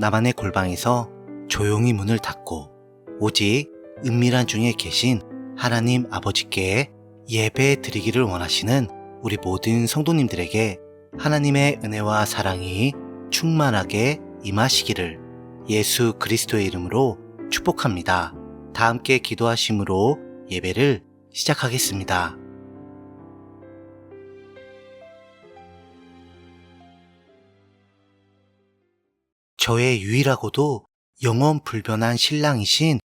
나만의 골방에서 조용히 문을 닫고 오직 은밀한 중에 계신 하나님 아버지께 예배 드리기를 원하시는 우리 모든 성도님들에게 하나님의 은혜와 사랑이 충만하게 임하시기를 예수 그리스도의 이름으로 축복합니다. 다 함께 기도하심으로 예배를 시작하겠습니다. 저의 유일하고도 영원 불변한 신랑이신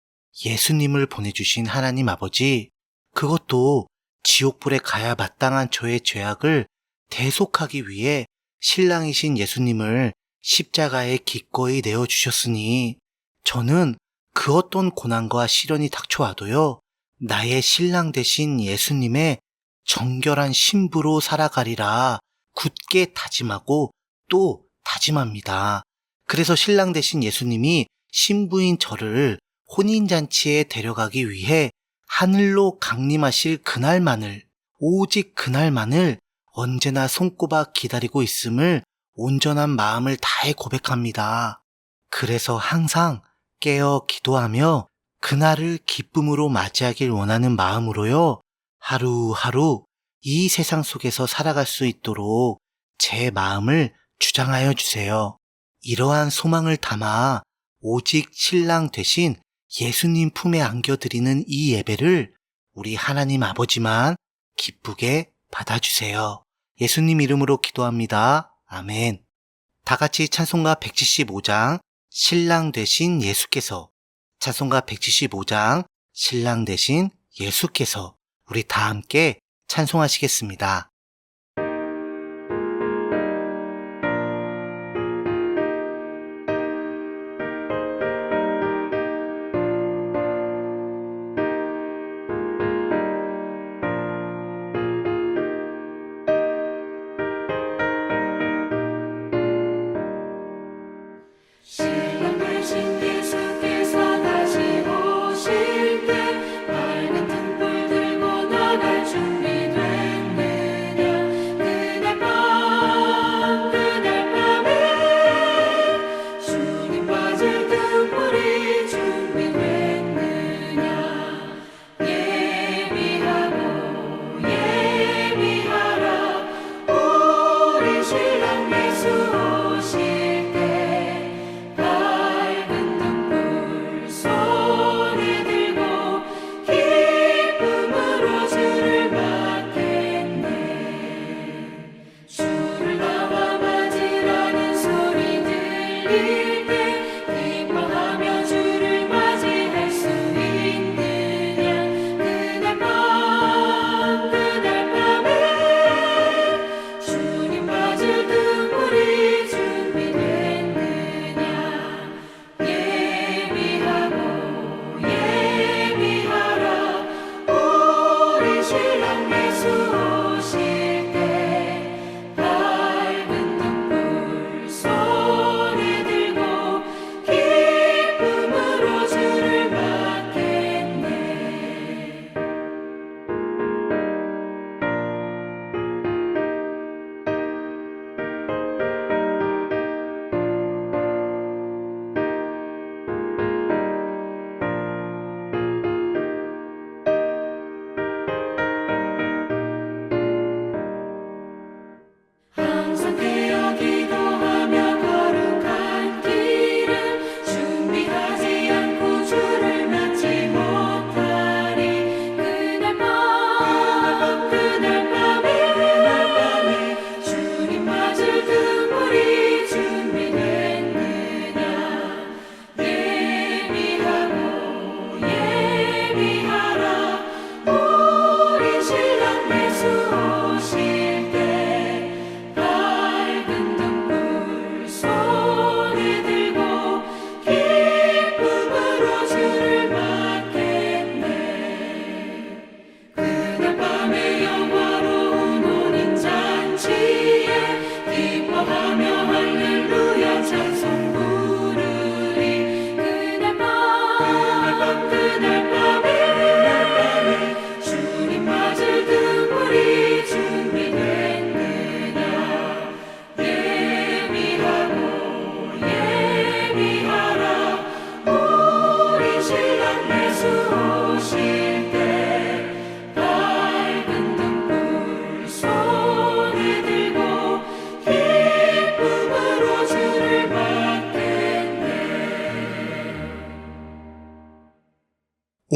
예수님을 보내주신 하나님 아버지, 그것도 지옥불에 가야 마땅한 저의 죄악을 대속하기 위해 신랑이신 예수님을 십자가에 기꺼이 내어주셨으니 저는 그 어떤 고난과 시련이 닥쳐와도요, 나의 신랑 되신 예수님의 정결한 신부로 살아가리라 굳게 다짐하고 또 다짐합니다. 그래서 신랑 되신 예수님이 신부인 저를 혼인잔치에 데려가기 위해 하늘로 강림하실 그날만을, 오직 그날만을 언제나 손꼽아 기다리고 있음을 온전한 마음을 다해 고백합니다. 그래서 항상 깨어 기도하며 그날을 기쁨으로 맞이하길 원하는 마음으로요, 하루하루 이 세상 속에서 살아갈 수 있도록 제 마음을 주장하여 주세요. 이러한 소망을 담아 오직 신랑 되신 예수님 품에 안겨드리는 이 예배를 우리 하나님 아버지만 기쁘게 받아주세요. 예수님 이름으로 기도합니다. 아멘. 다 같이 찬송가 175장 신랑 되신 예수께서, 찬송가 175장 신랑 되신 예수께서, 우리 다 함께 찬송하시겠습니다. 신랑 되신 예수께서 다시 오실 때 빨간 등불 들고 나갈 준비 됐느냐. 그날 밤에 주님 맞을 등불이 준비됐느냐. 예비하라 우리 신랑 예수 오실 때 밝은 등불 손에 들고 기쁨으로 주를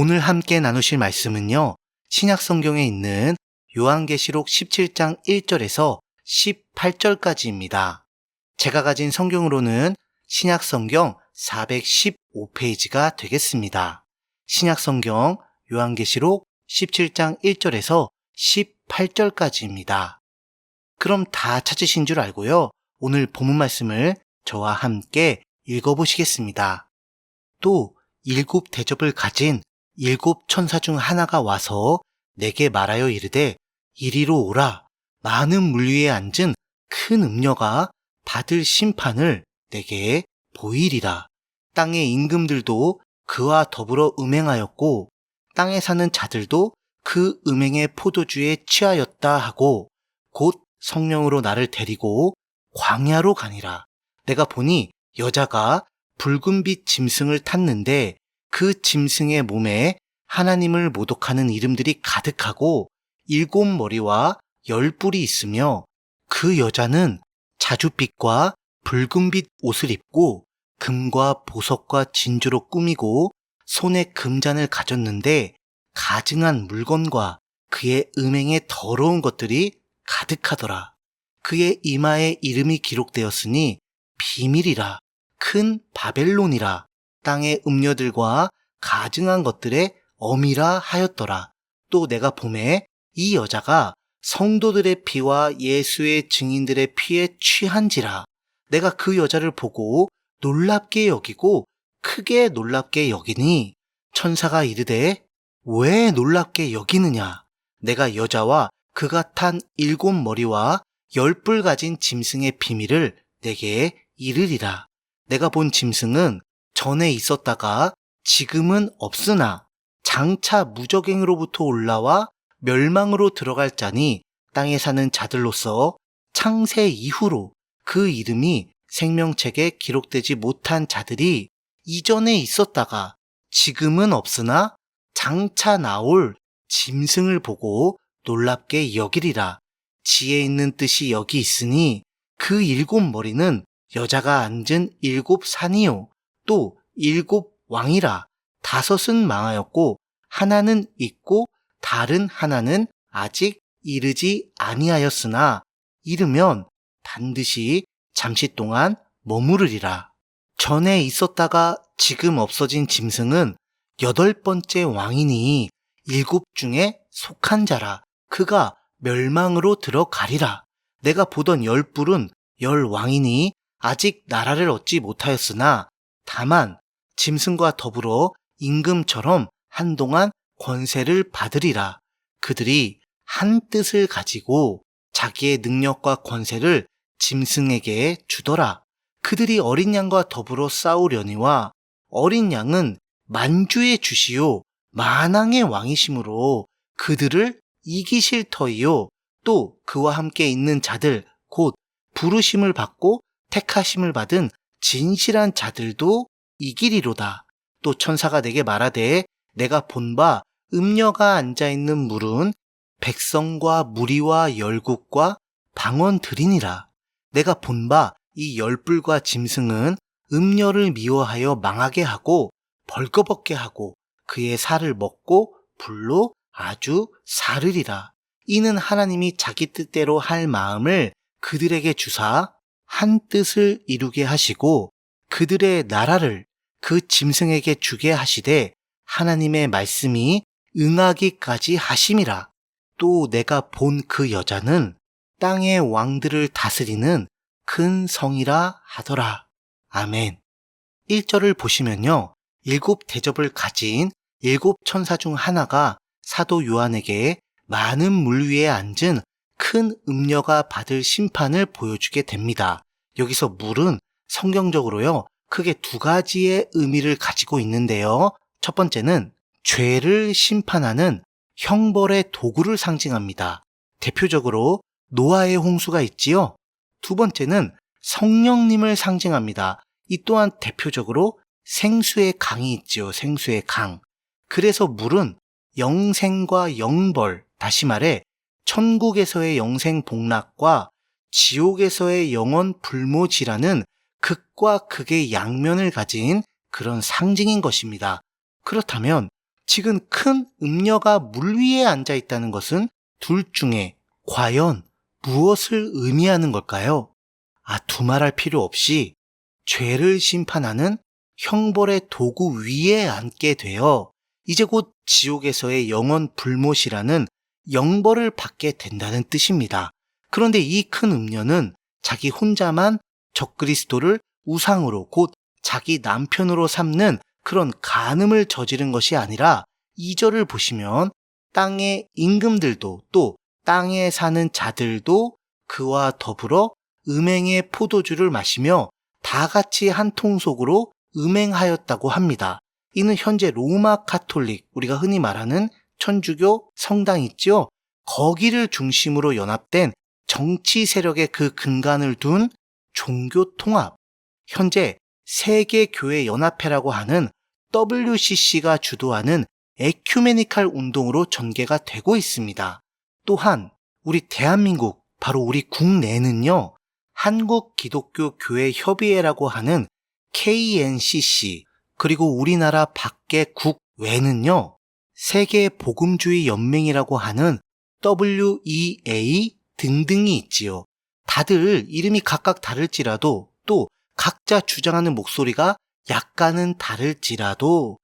오늘 함께 나누실 말씀은요, 신약성경에 있는 요한계시록 17장 1절에서 18절까지입니다. 제가 가진 성경으로는 신약성경 415페이지가 되겠습니다. 신약성경 요한계시록 17장 1절에서 18절까지입니다. 그럼 다 찾으신 줄 알고요. 오늘 본문 말씀을 저와 함께 읽어보시겠습니다. 또 7 대접을 가진 7 천사 중 하나가 와서 내게 말하여 이르되 이리로 오라. 많은 물 위에 앉은 큰 음녀가 받을 심판을 내게 보이리라. 땅의 임금들도 그와 더불어 음행하였고 땅에 사는 자들도 그 음행의 포도주에 취하였다 하고 곧 성령으로 나를 데리고 광야로 가니라. 내가 보니 여자가 붉은빛 짐승을 탔는데 그 짐승의 몸에 하나님을 모독하는 이름들이 가득하고 7 머리와 10 뿔이 있으며 그 여자는 자줏빛과 붉은빛 옷을 입고 금과 보석과 진주로 꾸미고 손에 금잔을 가졌는데 가증한 물건과 그의 음행의 더러운 것들이 가득하더라. 그의 이마에 이름이 기록되었으니 비밀이라, 큰 바벨론이라, 땅의 음녀들과 가증한 것들의 어미라 하였더라. 또 내가 보매 이 여자가 성도들의 피와 예수의 증인들의 피에 취한지라. 내가 그 여자를 보고 놀랍게 여기고 크게 놀랍게 여기니 천사가 이르되 왜 놀랍게 여기느냐? 내가 여자와 그가 탄 7 머리와 10 뿔 가진 짐승의 비밀을 내게 이르리라. 내가 본 짐승은 전에 있었다가 지금은 없으나 장차 무적행으로부터 올라와 멸망으로 들어갈 자니 땅에 사는 자들로서 창세 이후로 그 이름이 생명책에 기록되지 못한 자들이 이전에 있었다가 지금은 없으나 장차 나올 짐승을 보고 놀랍게 여기리라. 지혜 있는 뜻이 여기 있으니 그 7 머리는 여자가 앉은 7 산이요 또 7 왕이라. 5은 망하였고 하나는 있고 다른 하나는 아직 이르지 아니하였으나 이르면 반드시 잠시 동안 머무르리라. 전에 있었다가 지금 없어진 짐승은 8번째 왕이니 7 중에 속한 자라. 그가 멸망으로 들어가리라. 내가 보던 10 뿔은 10 왕이니 아직 나라를 얻지 못하였으나 다만 짐승과 더불어 임금처럼 한동안 권세를 받으리라. 그들이 한 뜻을 가지고 자기의 능력과 권세를 짐승에게 주더라. 그들이 어린 양과 더불어 싸우려니와 어린 양은 만주의 주시요 만왕의 왕이심으로 그들을 이기실 터이요 또 그와 함께 있는 자들 곧 부르심을 받고 택하심을 받은 진실한 자들도 이기리로다. 또 천사가 내게 말하되 내가 본 바 음녀가 앉아있는 물은 백성과 무리와 열국과 방언들이니라. 내가 본 바 이 10 뿔과 짐승은 음녀를 미워하여 망하게 하고 벌거벗게 하고 그의 살을 먹고 불로 아주 사르리라. 이는 하나님이 자기 뜻대로 할 마음을 그들에게 주사 한 뜻을 이루게 하시고 그들의 나라를 그 짐승에게 주게 하시되 하나님의 말씀이 응하기까지 하심이라. 또 내가 본 그 여자는 땅의 왕들을 다스리는 큰 성이라 하더라. 아멘. 1절을 보시면요. 7 대접을 가진 7 천사 중 하나가 사도 요한에게 많은 물 위에 앉은 큰 음녀가 받을 심판을 보여주게 됩니다. 여기서 물은 성경적으로요. 크게 2 가지의 의미를 가지고 있는데요. 첫 번째는 죄를 심판하는 형벌의 도구를 상징합니다. 대표적으로 노아의 홍수가 있지요. 2 번째는 성령님을 상징합니다. 이 또한 대표적으로 생수의 강이 있지요. 생수의 강. 그래서 물은 영생과 영벌, 다시 말해 천국에서의 영생 복락과 지옥에서의 영원 불모지라는 극과 극의 양면을 가진 그런 상징인 것입니다. 그렇다면 지금 큰 음녀가 물 위에 앉아 있다는 것은 둘 중에 과연 무엇을 의미하는 걸까요? 두말할 필요 없이 죄를 심판하는 형벌의 도구 위에 앉게 되어 이제 곧 지옥에서의 영원 불못이라는 영벌을 받게 된다는 뜻입니다. 그런데 이 큰 음녀는 자기 혼자만 적그리스도를 우상으로 곧 자기 남편으로 삼는 그런 간음을 저지른 것이 아니라 2절을 보시면 땅의 임금들도 또 땅에 사는 자들도 그와 더불어 음행의 포도주를 마시며 다 같이 한 통속으로 음행하였다고 합니다. 이는 현재 로마 카톨릭, 우리가 흔히 말하는 천주교 성당 있죠? 거기를 중심으로 연합된 정치 세력의 그 근간을 둔 종교 통합, 현재 세계교회연합회라고 하는 WCC가 주도하는 에큐메니칼 운동으로 전개가 되고 있습니다. 또한 우리 대한민국, 바로 우리 국내는요, 한국기독교교회협의회라고 하는 KNCC, 그리고 우리나라 밖의 국외는요, 세계복음주의 연맹이라고 하는 WEA 등등이 있지요. 다들 이름이 각각 다를지라도 또 각자 주장하는 목소리가 약간은 다를지라도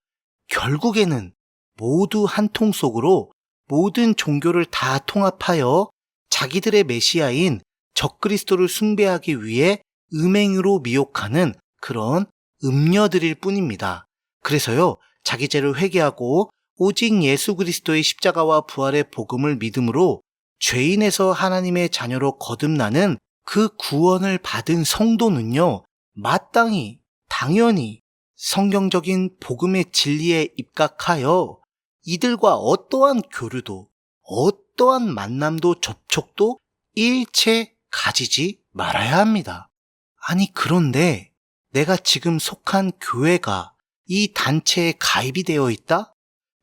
결국에는 모두 한 통속으로 모든 종교를 다 통합하여 자기들의 메시아인 적그리스도를 숭배하기 위해 음행으로 미혹하는 그런 음녀들일 뿐입니다. 그래서요, 자기 죄를 회개하고 오직 예수 그리스도의 십자가와 부활의 복음을 믿음으로 죄인에서 하나님의 자녀로 거듭나는 그 구원을 받은 성도는요, 마땅히 당연히 성경적인 복음의 진리에 입각하여 이들과 어떠한 교류도 어떠한 만남도 접촉도 일체 가지지 말아야 합니다. 아니 그런데 내가 지금 속한 교회가 이 단체에 가입이 되어 있다?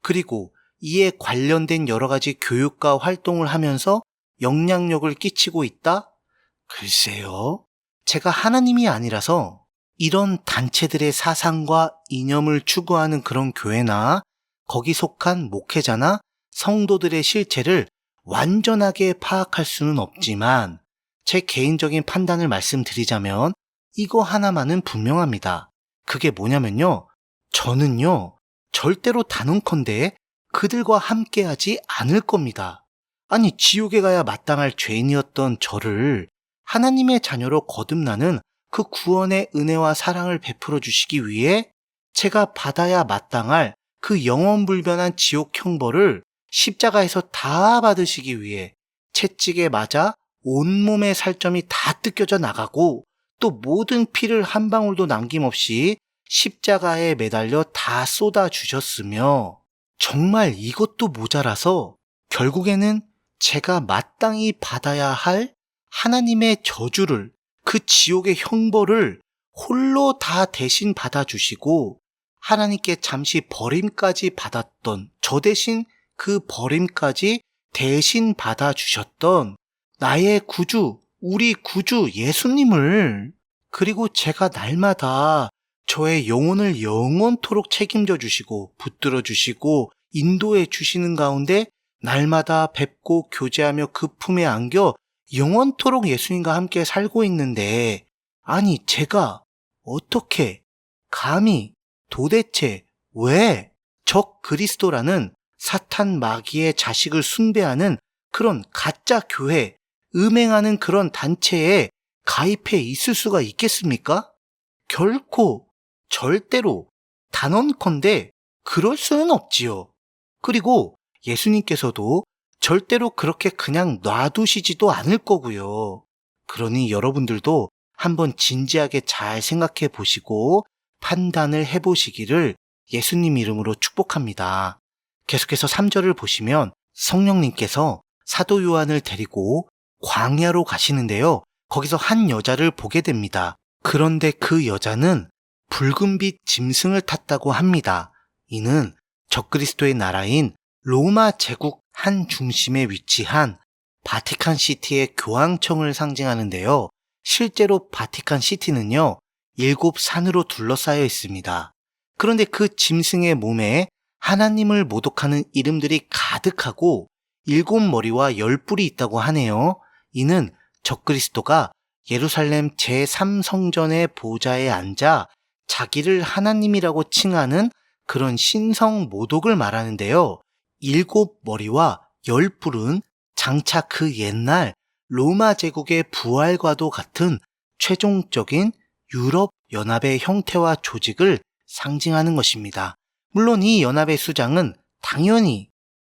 그리고 이에 관련된 여러 가지 교육과 활동을 하면서 영향력을 끼치고 있다? 글쎄요. 제가 하나님이 아니라서 이런 단체들의 사상과 이념을 추구하는 그런 교회나 거기 속한 목회자나 성도들의 실체를 완전하게 파악할 수는 없지만 제 개인적인 판단을 말씀드리자면 이거 하나만은 분명합니다. 그게 뭐냐면요. 저는요. 절대로 단언컨대 그들과 함께하지 않을 겁니다. 아니 지옥에 가야 마땅할 죄인이었던 저를 하나님의 자녀로 거듭나는 그 구원의 은혜와 사랑을 베풀어 주시기 위해 제가 받아야 마땅할 그 영원불변한 지옥 형벌을 십자가에서 다 받으시기 위해 채찍에 맞아 온몸의 살점이 다 뜯겨져 나가고 또 모든 피를 한 방울도 남김없이 십자가에 매달려 다 쏟아 주셨으며 정말 이것도 모자라서 결국에는 제가 마땅히 받아야 할 하나님의 저주를 그 지옥의 형벌을 홀로 다 대신 받아주시고 하나님께 잠시 버림까지 받았던 저 대신 그 버림까지 대신 받아주셨던 나의 구주, 우리 구주 예수님을 그리고 제가 날마다 저의 영혼을 영원토록 책임져 주시고 붙들어 주시고 인도해 주시는 가운데 날마다 뵙고 교제하며 그 품에 안겨 영원토록 예수님과 함께 살고 있는데 아니 제가 어떻게 감히 도대체 왜 적 그리스도라는 사탄 마귀의 자식을 숭배하는 그런 가짜 교회, 음행하는 그런 단체에 가입해 있을 수가 있겠습니까? 결코 절대로 단언컨대 그럴 수는 없지요. 그리고 예수님께서도 절대로 그렇게 그냥 놔두시지도 않을 거고요. 그러니 여러분들도 한번 진지하게 잘 생각해 보시고 판단을 해 보시기를 예수님 이름으로 축복합니다. 계속해서 3절을 보시면 성령님께서 사도 요한을 데리고 광야로 가시는데요. 거기서 한 여자를 보게 됩니다. 그런데 그 여자는 붉은빛 짐승을 탔다고 합니다. 이는 적그리스도의 나라인 로마 제국 한 중심에 위치한 바티칸 시티의 교황청을 상징하는데요. 실제로 바티칸 시티는요, 7 산으로 둘러싸여 있습니다. 그런데 그 짐승의 몸에 하나님을 모독하는 이름들이 가득하고 7머리와 10뿔이 있다고 하네요. 이는 적그리스도가 예루살렘 제3성전의 보좌에 앉아 자기를 하나님이라고 칭하는 그런 신성 모독을 말하는데요. 7머리와 10뿔은 장차 그 옛날 로마 제국의 부활과도 같은 최종적인 유럽 연합의 형태와 조직을 상징하는 것입니다. 물론 이 연합의 수장은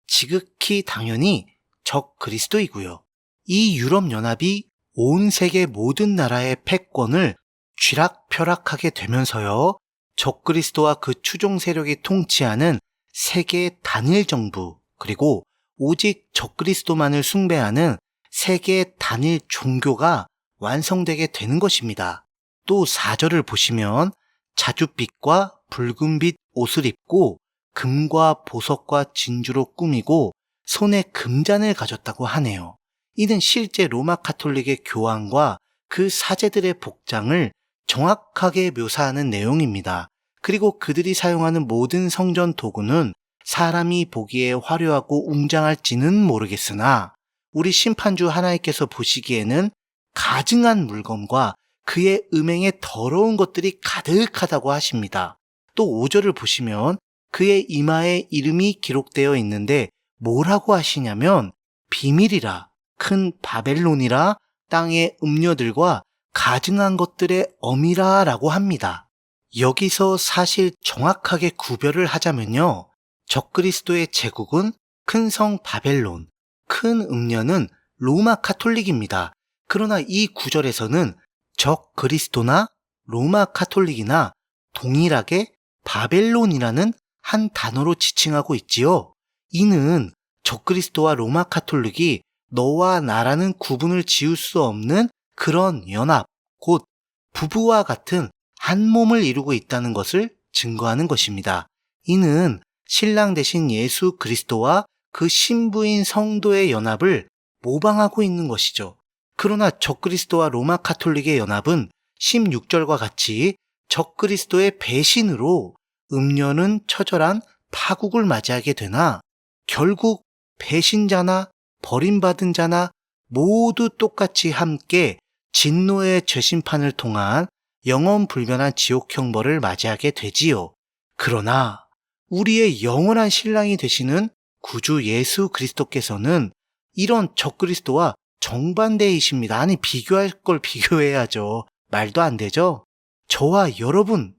지극히 당연히 적 그리스도이고요. 이 유럽 연합이 온 세계 모든 나라의 패권을 쥐락펴락하게 되면서요. 적 그리스도와 그 추종 세력이 통치하는 세계 단일 정부, 그리고 오직 적 그리스도만을 숭배하는 세계 단일 종교가 완성되게 되는 것입니다. 또 4절을 보시면 자줏빛과 붉은빛 옷을 입고 금과 보석과 진주로 꾸미고 손에 금잔을 가졌다고 하네요. 이는 실제 로마 카톨릭의 교황과 그 사제들의 복장을 정확하게 묘사하는 내용입니다. 그리고 그들이 사용하는 모든 성전 도구는 사람이 보기에 화려하고 웅장할지는 모르겠으나 우리 심판주 하나님께서 보시기에는 가증한 물건과 그의 음행에 더러운 것들이 가득하다고 하십니다. 또 5절을 보시면 그의 이마에 이름이 기록되어 있는데 뭐라고 하시냐면 비밀이라, 큰 바벨론이라, 땅의 음녀들과 가증한 것들의 엄이라 라고 합니다. 여기서 사실 정확하게 구별을 하자면요. 적그리스도의 제국은 큰 성 바벨론, 큰 음녀는 로마 카톨릭입니다. 그러나 이 구절에서는 적그리스도나 로마 카톨릭이나 동일하게 바벨론이라는 한 단어로 지칭하고 있지요. 이는 적그리스도와 로마 카톨릭이 너와 나라는 구분을 지을 수 없는 그런 연합, 곧 부부와 같은 한 몸을 이루고 있다는 것을 증거하는 것입니다. 이는 신랑 되신 예수 그리스도와 그 신부인 성도의 연합을 모방하고 있는 것이죠. 그러나 적그리스도와 로마 카톨릭의 연합은 16절과 같이 적그리스도의 배신으로 음녀는 처절한 파국을 맞이하게 되나 결국 배신자나 버림받은 자나 모두 똑같이 함께 진노의 죄심판을 통한 영원 불변한 지옥 형벌을 맞이하게 되지요. 그러나 우리의 영원한 신랑이 되시는 구주 예수 그리스도께서는 이런 적그리스도와 정반대이십니다. 아니, 비교할 걸 비교해야죠. 말도 안 되죠? 저와 여러분,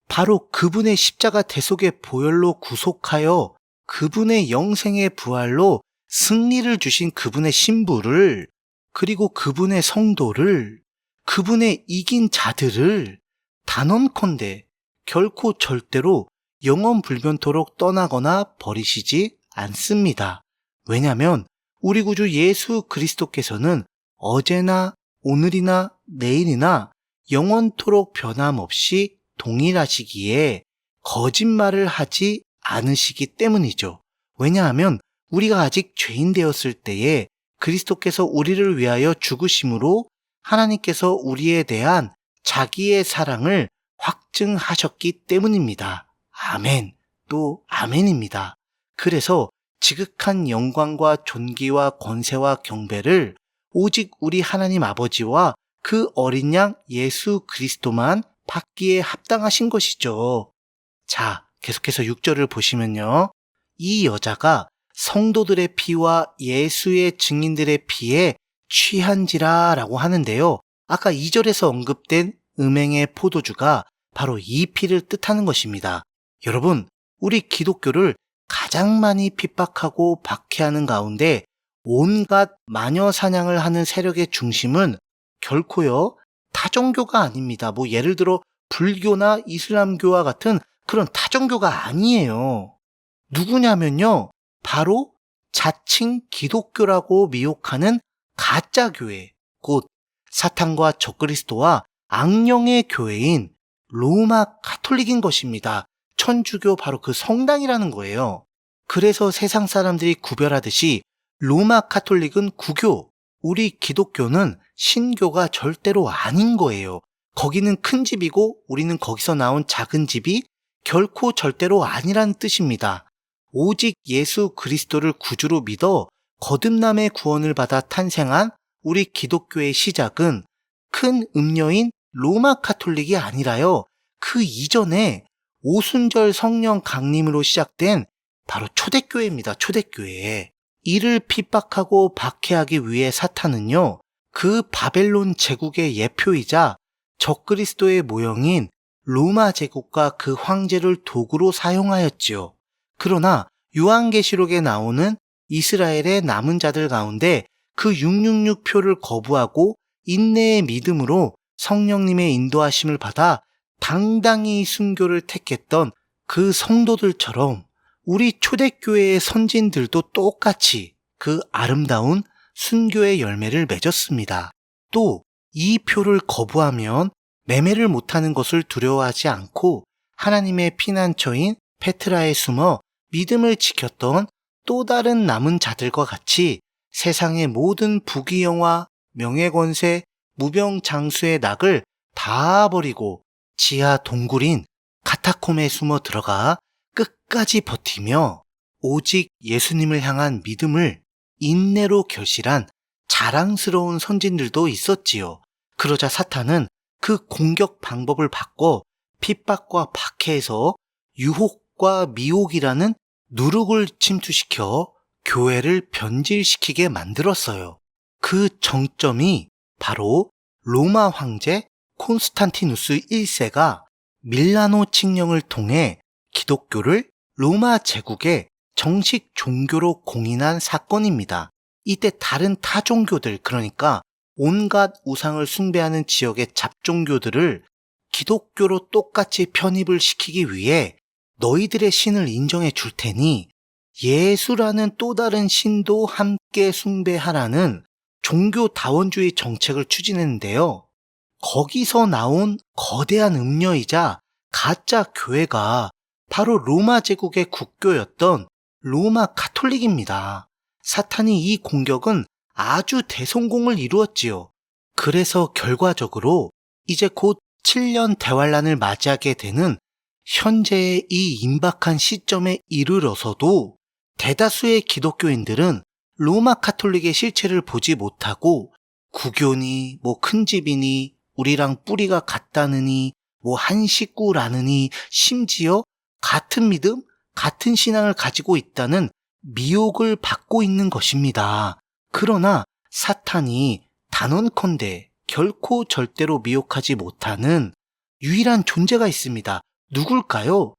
바로 그분의 십자가 대속의 보혈로 구속하여 그분의 영생의 부활로 승리를 주신 그분의 신부를, 그리고 그분의 성도를, 그분의 이긴 자들을 단언컨대 결코 절대로 영원 불변토록 떠나거나 버리시지 않습니다. 왜냐하면 우리 구주 예수 그리스도께서는 어제나 오늘이나 내일이나 영원토록 변함없이 동일하시기에 거짓말을 하지 않으시기 때문이죠. 왜냐하면 우리가 아직 죄인 되었을 때에 그리스도께서 우리를 위하여 죽으심으로 하나님께서 우리에 대한 자기의 사랑을 확증하셨기 때문입니다. 아멘, 또 아멘입니다. 그래서 지극한 영광과 존귀와 권세와 경배를 오직 우리 하나님 아버지와 그 어린 양 예수 그리스도만 받기에 합당하신 것이죠. 자, 계속해서 6절을 보시면요. 이 여자가 성도들의 피와 예수의 증인들의 피에 취한지라 라고 하는데요. 아까 2절에서 언급된 음행의 포도주가 바로 이 피를 뜻하는 것입니다. 여러분, 우리 기독교를 가장 많이 핍박하고 박해하는 가운데 온갖 마녀 사냥을 하는 세력의 중심은 결코요 타종교가 아닙니다. 뭐 예를 들어 불교나 이슬람교와 같은 그런 타종교가 아니에요. 누구냐면요, 바로 자칭 기독교라고 미혹하는 가짜교회, 곧 사탄과 적그리스도와 악령의 교회인 로마 카톨릭인 것입니다. 천주교 바로 그 성당이라는 거예요. 그래서 세상 사람들이 구별하듯이 로마 카톨릭은 구교, 우리 기독교는 신교가 절대로 아닌 거예요. 거기는 큰 집이고 우리는 거기서 나온 작은 집이 결코 절대로 아니라는 뜻입니다. 오직 예수 그리스도를 구주로 믿어 거듭남의 구원을 받아 탄생한 우리 기독교의 시작은 큰 음녀인 로마 카톨릭이 아니라요. 그 이전에 오순절 성령 강림으로 시작된 바로 초대교회입니다. 초대교회. 이를 핍박하고 박해하기 위해 사탄은요, 그 바벨론 제국의 예표이자 적그리스도의 모형인 로마 제국과 그 황제를 도구로 사용하였지요. 그러나 요한계시록에 나오는 이스라엘의 남은 자들 가운데 그 666표를 거부하고 인내의 믿음으로 성령님의 인도하심을 받아 당당히 순교를 택했던 그 성도들처럼 우리 초대교회의 선진들도 똑같이 그 아름다운 순교의 열매를 맺었습니다. 또 이 표를 거부하면 매매를 못하는 것을 두려워하지 않고 하나님의 피난처인 페트라에 숨어 믿음을 지켰던 또 다른 남은 자들과 같이 세상의 모든 부귀영화, 명예권세, 무병장수의 낙을 다 버리고 지하 동굴인 카타콤에 숨어 들어가 끝까지 버티며 오직 예수님을 향한 믿음을 인내로 결실한 자랑스러운 선진들도 있었지요. 그러자 사탄은 그 공격 방법을 바꿔 핍박과 박해에서 유혹과 미혹이라는 누룩을 침투시켜 교회를 변질시키게 만들었어요. 그 정점이 바로 로마 황제 콘스탄티누스 1세가 밀라노 칙령을 통해 기독교를 로마 제국의 정식 종교로 공인한 사건입니다. 이때 다른 타종교들, 그러니까 온갖 우상을 숭배하는 지역의 잡종교들을 기독교로 똑같이 편입을 시키기 위해 너희들의 신을 인정해 줄 테니 예수라는 또 다른 신도 함께 숭배하라는 종교다원주의 정책을 추진했는데요. 거기서 나온 거대한 음녀이자 가짜 교회가 바로 로마 제국의 국교였던 로마 카톨릭입니다. 사탄이 이 공격은 아주 대성공을 이루었지요. 그래서 결과적으로 이제 곧 7년 대환란을 맞이하게 되는 현재의 이 임박한 시점에 이르러서도 대다수의 기독교인들은 로마 카톨릭의 실체를 보지 못하고 구교니 큰 집이니 우리랑 뿌리가 같다느니 한 식구라느니 심지어 같은 믿음, 같은 신앙을 가지고 있다는 미혹을 받고 있는 것입니다. 그러나 사탄이 단언컨대 결코 절대로 미혹하지 못하는 유일한 존재가 있습니다. 누굴까요?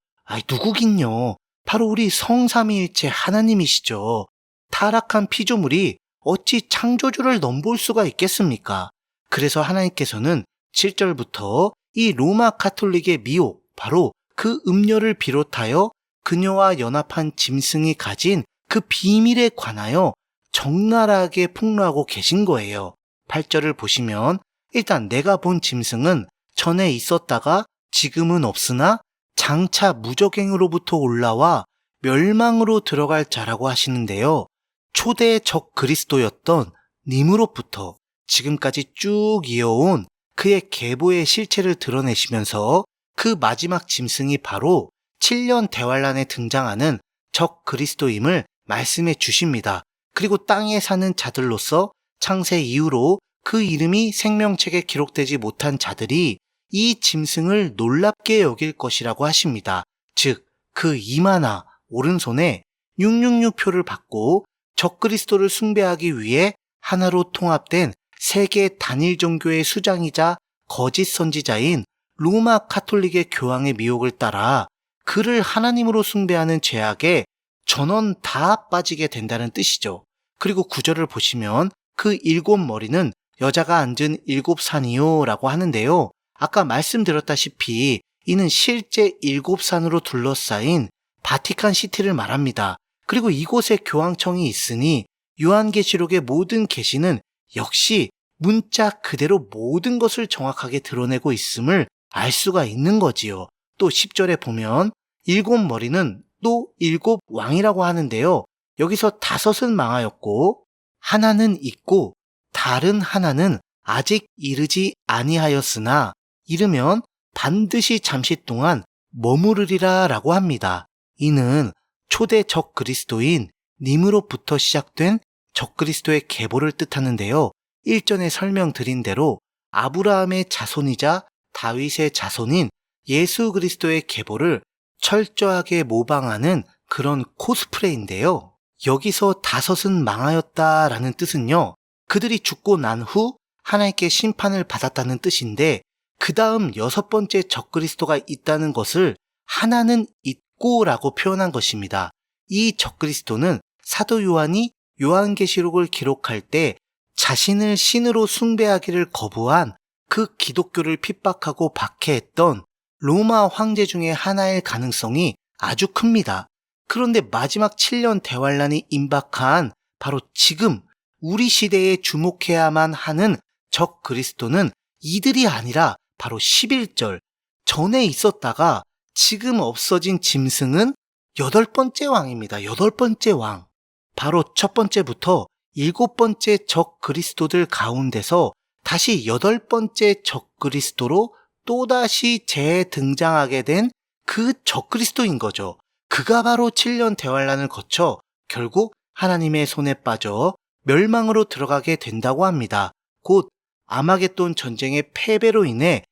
누구긴요. 바로 우리 성삼위일체 하나님이시죠. 타락한 피조물이 어찌 창조주를 넘볼 수가 있겠습니까? 그래서 하나님께서는 7절부터 이 로마 카톨릭의 미혹, 바로 그 음녀를 비롯하여 그녀와 연합한 짐승이 가진 그 비밀에 관하여 적나라하게 폭로하고 계신 거예요. 8절을 보시면 일단 내가 본 짐승은 전에 있었다가 지금은 없으나 장차 무적행으로부터 올라와 멸망으로 들어갈 자라고 하시는데요. 초대 적 그리스도였던 님으로부터 지금까지 쭉 이어온 그의 계보의 실체를 드러내시면서 그 마지막 짐승이 바로 7년 대환란에 등장하는 적 그리스도임을 말씀해 주십니다. 그리고 땅에 사는 자들로서 창세 이후로 그 이름이 생명책에 기록되지 못한 자들이 이 짐승을 놀랍게 여길 것이라고 하십니다. 즉, 그 이마나 오른손에 666표를 받고 적그리스도를 숭배하기 위해 하나로 통합된 세계 단일 종교의 수장이자 거짓 선지자인 로마 카톨릭의 교황의 미혹을 따라 그를 하나님으로 숭배하는 죄악에 전원 다 빠지게 된다는 뜻이죠. 그리고 9절을 보시면 그 7머리는 여자가 앉은 7산이요 라고 하는데요. 아까 말씀드렸다시피 이는 실제 7산으로 둘러싸인 바티칸 시티를 말합니다. 그리고 이곳에 교황청이 있으니 요한계시록의 모든 계시는 역시 문자 그대로 모든 것을 정확하게 드러내고 있음을 알 수가 있는 거지요. 또 10절에 보면 7머리는 또 7왕이라고 하는데요. 여기서 5은 망하였고 하나는 있고 다른 하나는 아직 이르지 아니하였으나 이르면 반드시 잠시 동안 머무르리라 라고 합니다. 이는 초대 적그리스도인 님으로부터 시작된 적그리스도의 계보를 뜻하는데요. 일전에 설명드린 대로 아브라함의 자손이자 다윗의 자손인 예수 그리스도의 계보를 철저하게 모방하는 그런 코스프레인데요. 여기서 다섯은 망하였다라는 뜻은요, 그들이 죽고 난 후 하나님께 심판을 받았다는 뜻인데, 그 다음 여섯 번째 적그리스도가 있다는 것을 하나는 있고라고 표현한 것입니다. 이 적그리스도는 사도 요한이 요한계시록을 기록할 때 자신을 신으로 숭배하기를 거부한 그 기독교를 핍박하고 박해했던 로마 황제 중에 하나일 가능성이 아주 큽니다. 그런데 마지막 7년 대환란이 임박한 바로 지금 우리 시대에 주목해야만 하는 적그리스도는 이들이 아니라 바로 11절 전에 있었다가 지금 없어진 짐승은 여덟 번째 왕입니다. 여덟 번째 왕. 바로 첫 번째부터 일곱 번째 적그리스도들 가운데서 다시 여덟 번째 적그리스도로 또다시 재등장하게 된 그 적그리스도인 거죠. 그가 바로 7년 대환란을 거쳐 결국 하나님의 손에 빠져 멸망으로 들어가게 된다고 합니다. 곧 아마겟돈 전쟁의 패배로 인해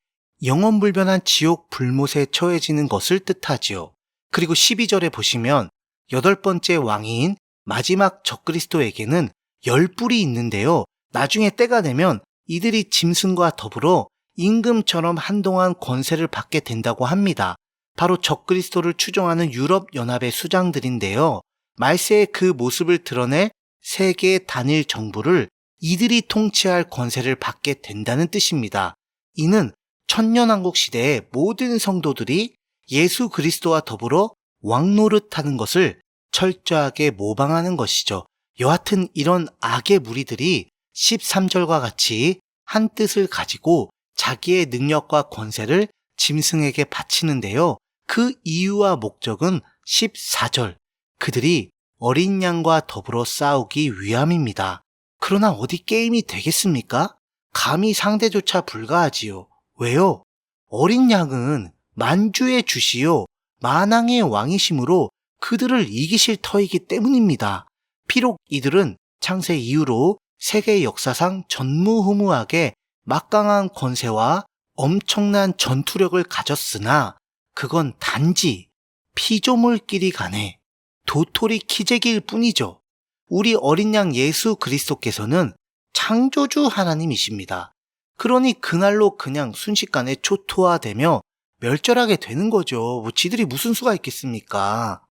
영원불변한 지옥 불못에 처해지는 것을 뜻하지요. 그리고 12절에 보시면 여덟 번째 왕인 마지막 적그리스도에게는 10뿔이 있는데요. 나중에 때가 되면 이들이 짐승과 더불어 임금처럼 한동안 권세를 받게 된다고 합니다. 바로 적그리스도를 추종하는 유럽연합의 수장들인데요. 말세의 그 모습을 드러낼 세계 단일 정부를 이들이 통치할 권세를 받게 된다는 뜻입니다. 이는 천년왕국 시대의 모든 성도들이 예수 그리스도와 더불어 왕노릇하는 것을 철저하게 모방하는 것이죠. 여하튼 이런 악의 무리들이 13절과 같이 한 뜻을 가지고 자기의 능력과 권세를 짐승에게 바치는데요. 그 이유와 목적은 14절, 그들이 어린 양과 더불어 싸우기 위함입니다. 그러나 어디 게임이 되겠습니까? 감히 상대조차 불가하지요. 왜요? 어린 양은 만주의 주시요 만왕의 왕이심으로 그들을 이기실 터이기 때문입니다. 비록 이들은 창세 이후로 세계 역사상 전무후무하게 막강한 권세와 엄청난 전투력을 가졌으나 그건 단지 피조물끼리 간에 도토리 키재기일 뿐이죠. 우리 어린 양 예수 그리스도께서는 창조주 하나님이십니다. 그러니 그날로 그냥 순식간에 초토화되며 멸절하게 되는 거죠. 지들이 무슨 수가 있겠습니까?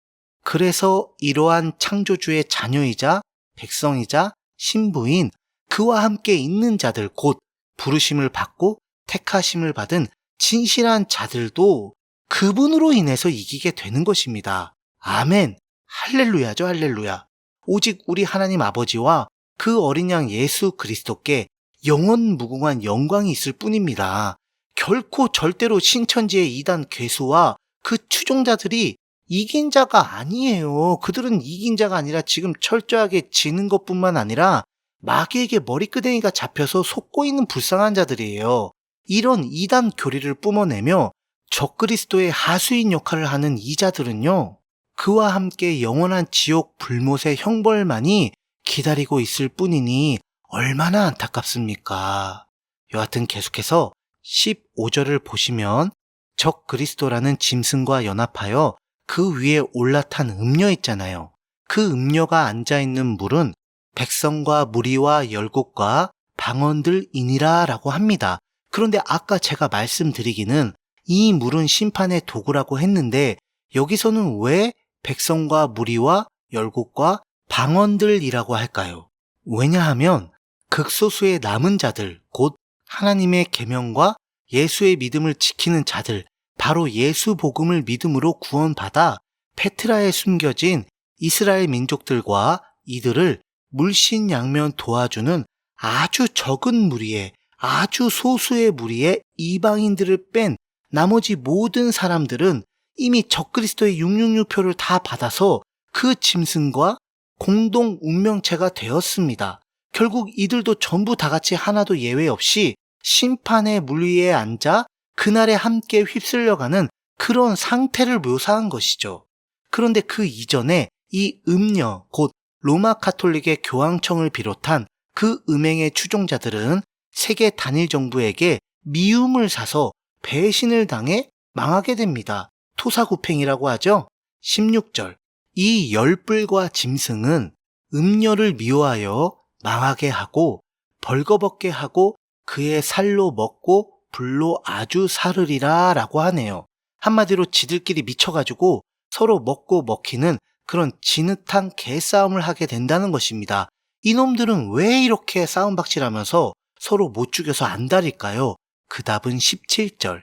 그래서 이러한 창조주의 자녀이자 백성이자 신부인 그와 함께 있는 자들, 곧 부르심을 받고 택하심을 받은 진실한 자들도 그분으로 인해서 이기게 되는 것입니다. 아멘. 할렐루야죠, 할렐루야. 오직 우리 하나님 아버지와 그 어린 양 예수 그리스도께 영원 무궁한 영광이 있을 뿐입니다. 결코 절대로 신천지의 이단 괴수와 그 추종자들이 이긴 자가 아니에요. 그들은 이긴 자가 아니라 지금 철저하게 지는 것뿐만 아니라 마귀에게 머리끄댕이가 잡혀서 속고 있는 불쌍한 자들이에요. 이런 이단 교리를 뿜어내며 적그리스도의 하수인 역할을 하는 이 자들은요, 그와 함께 영원한 지옥 불못의 형벌만이 기다리고 있을 뿐이니 얼마나 안타깝습니까? 여하튼 계속해서 15절을 보시면 적그리스도라는 짐승과 연합하여 그 위에 올라탄 음녀 있잖아요. 그 음녀가 앉아있는 물은 백성과 무리와 열국과 방언들이니라 라고 합니다. 그런데 아까 제가 말씀드리기는 이 물은 심판의 도구라고 했는데 여기서는 왜 백성과 무리와 열국과 방언들이라고 할까요? 왜냐하면 극소수의 남은 자들, 곧 하나님의 계명과 예수의 믿음을 지키는 자들, 바로 예수 복음을 믿음으로 구원받아 페트라에 숨겨진 이스라엘 민족들과 이들을 물신양면 도와주는 아주 적은 무리의, 아주 소수의 무리의 이방인들을 뺀 나머지 모든 사람들은 이미 적그리스도의 666표를 다 받아서 그 짐승과 공동 운명체가 되었습니다. 결국 이들도 전부 다 같이 하나도 예외 없이 심판의 물 위에 앉아 그날에 함께 휩쓸려가는 그런 상태를 묘사한 것이죠. 그런데 그 이전에 이 음녀, 곧 로마 가톨릭의 교황청을 비롯한 그 음행의 추종자들은 세계 단일 정부에게 미움을 사서 배신을 당해 망하게 됩니다. 토사구팽이라고 하죠. 16절. 이 열불과 짐승은 음녀를 미워하여 망하게 하고 벌거벗게 하고 그의 살로 먹고 불로 아주 사르리라 라고 하네요. 한마디로 지들끼리 미쳐가지고 서로 먹고 먹히는 그런 진흙탕 개싸움을 하게 된다는 것입니다. 이놈들은 왜 이렇게 싸움박질하면서 서로 못 죽여서 안달일까요? 그 답은 17절.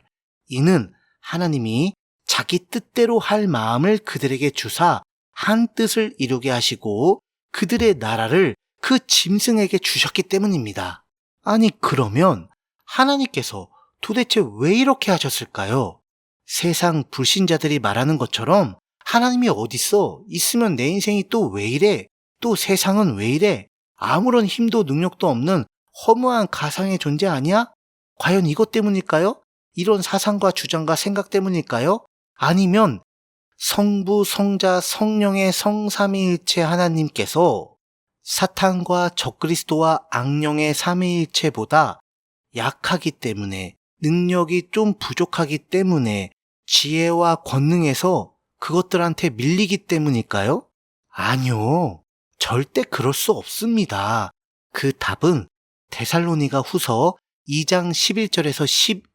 이는 하나님이 자기 뜻대로 할 마음을 그들에게 주사 한 뜻을 이루게 하시고 그들의 나라를 그 짐승에게 주셨기 때문입니다. 아니 그러면 하나님께서 도대체 왜 이렇게 하셨을까요? 세상 불신자들이 말하는 것처럼 하나님이 어딨어? 있으면 내 인생이 또 왜 이래? 또 세상은 왜 이래? 아무런 힘도 능력도 없는 허무한 가상의 존재 아니야? 과연 이것 때문일까요? 이런 사상과 주장과 생각 때문일까요? 아니면 성부, 성자, 성령의 성삼위일체 하나님께서 사탄과 적그리스도와 악령의 삼위일체보다 약하기 때문에, 능력이 좀 부족하기 때문에, 지혜와 권능에서 그것들한테 밀리기 때문일까요? 아니요. 절대 그럴 수 없습니다. 그 답은 데살로니가 후서 2장 11절에서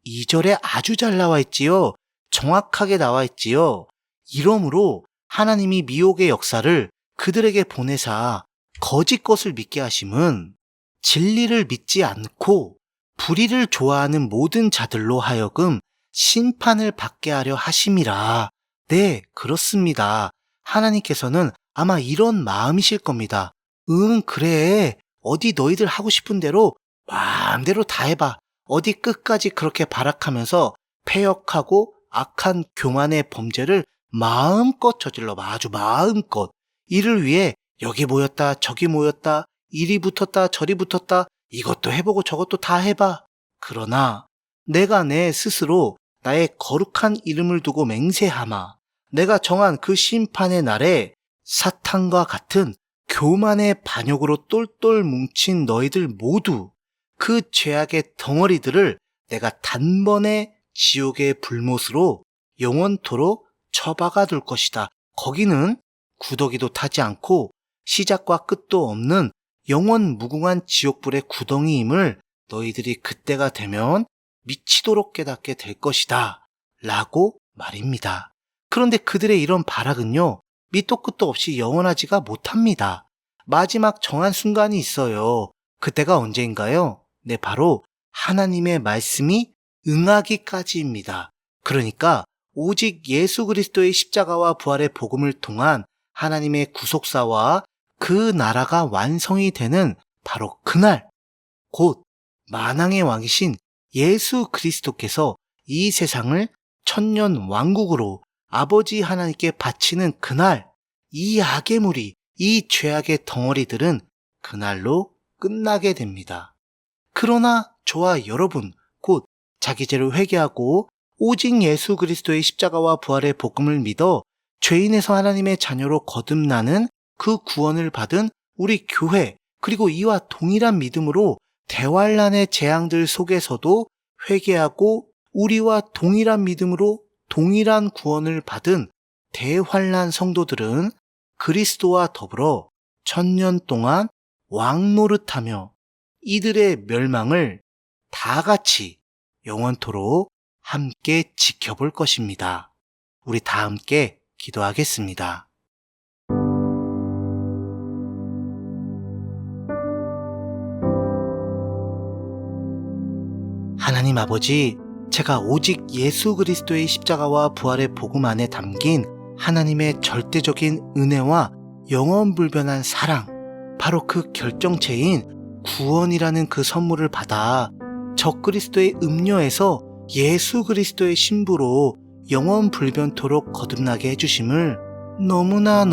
12절에 아주 잘 나와 있지요. 정확하게 나와 있지요. 이러므로 하나님이 미혹의 역사를 그들에게 보내사 거짓 것을 믿게 하심은 진리를 믿지 않고 불의를 좋아하는 모든 자들로 하여금 심판을 받게 하려 하심이라. 네, 그렇습니다. 하나님께서는 아마 이런 마음이실 겁니다. 그래. 어디 너희들 하고 싶은 대로 마음대로 다 해봐. 어디 끝까지 그렇게 발악하면서 패역하고 악한 교만의 범죄를 마음껏 저질러봐. 아주 마음껏. 이를 위해 여기 모였다 저기 모였다 이리 붙었다 저리 붙었다 이것도 해보고 저것도 다 해봐. 그러나 내가 내 스스로 나의 거룩한 이름을 두고 맹세하마. 내가 정한 그 심판의 날에 사탄과 같은 교만의 반역으로 똘똘 뭉친 너희들 모두 그 죄악의 덩어리들을 내가 단번에 지옥의 불못으로 영원토록 처박아 둘 것이다. 거기는 구더기도 타지 않고 시작과 끝도 없는 영원 무궁한 지옥불의 구덩이임을 너희들이 그때가 되면 미치도록 깨닫게 될 것이다. 라고 말입니다. 그런데 그들의 이런 발악은요, 밑도 끝도 없이 영원하지가 못합니다. 마지막 정한 순간이 있어요. 그때가 언제인가요? 네, 바로 하나님의 말씀이 응하기까지입니다. 그러니까 오직 예수 그리스도의 십자가와 부활의 복음을 통한 하나님의 구속사와 그 나라가 완성이 되는 바로 그날, 곧 만왕의 왕이신 예수 그리스도께서 이 세상을 천년 왕국으로 아버지 하나님께 바치는 그날, 이 악의 무리, 이 죄악의 덩어리들은 그날로 끝나게 됩니다. 그러나 저와 여러분, 곧 자기 죄를 회개하고 오직 예수 그리스도의 십자가와 부활의 복음을 믿어 죄인에서 하나님의 자녀로 거듭나는 그 구원을 받은 우리 교회, 그리고 이와 동일한 믿음으로 대환란의 재앙들 속에서도 회개하고 우리와 동일한 믿음으로 동일한 구원을 받은 대환란 성도들은 그리스도와 더불어 천년 동안 왕노릇하며 이들의 멸망을 다 같이 영원토록 함께 지켜볼 것입니다. 우리 다 함께 기도하겠습니다. 하나님 아버지, 제가 오직 예수 그리스도의 십자가와 부활의 복음 안에 담긴 하나님의 절대적인 은혜와 영원불변한 사랑, 바로 그 결정체인 구원이라는 그 선물을 받아 적그리스도의 음녀에서 예수 그리스도의 신부로 영원불변토록 거듭나게 해주심을 너무나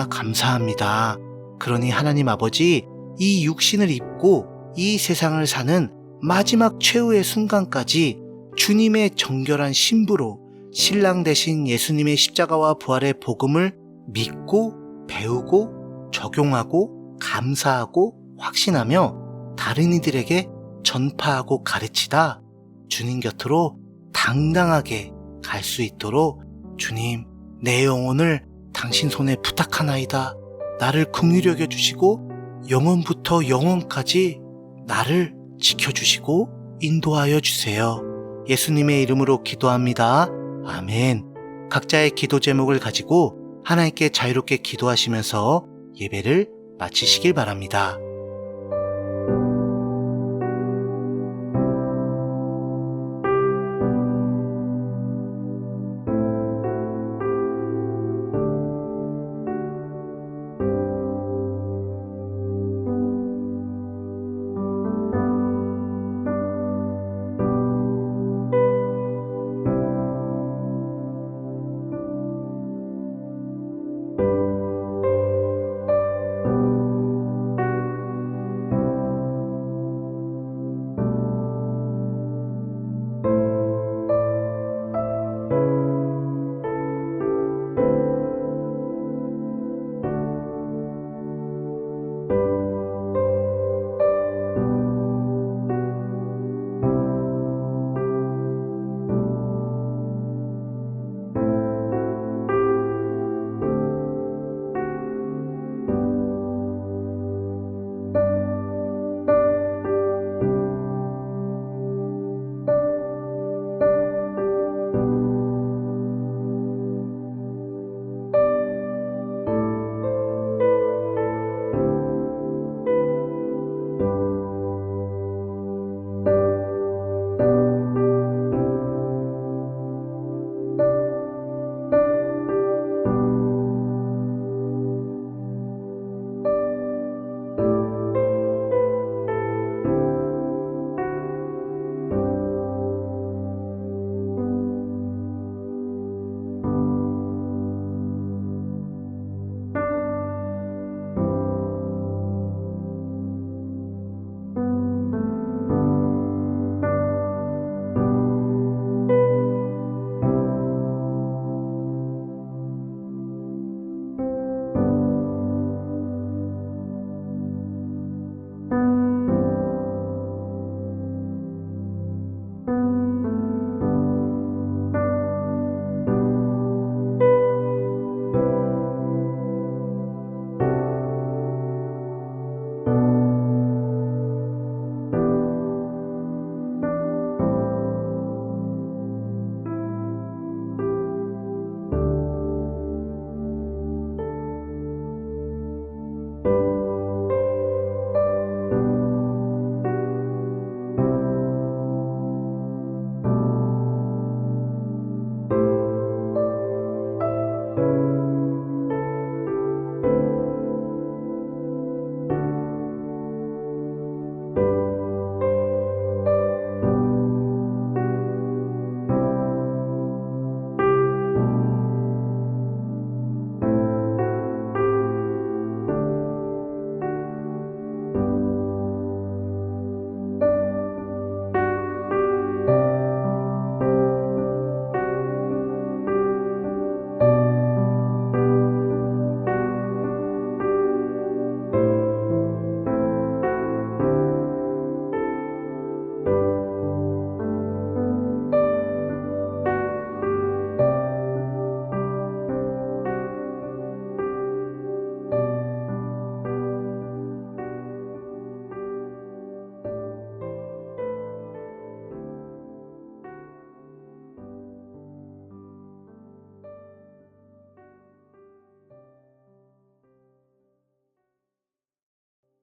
감사합니다. 그러니 하나님 아버지, 이 육신을 입고 이 세상을 사는 마지막 최후의 순간까지 주님의 정결한 신부로 신랑 되신 예수님의 십자가와 부활의 복음을 믿고 배우고 적용하고 감사하고 확신하며 다른 이들에게 전파하고 가르치다 주님 곁으로 당당하게 갈 수 있도록 주님, 내 영혼을 당신 손에 부탁하나이다. 나를 긍휼히 여겨주시고 영원부터 영원까지 나를 지켜주시고 인도하여 주세요. 예수님의 이름으로 기도합니다. 아멘. 각자의 기도 제목을 가지고 하나님께 자유롭게 기도하시면서 예배를 마치시길 바랍니다.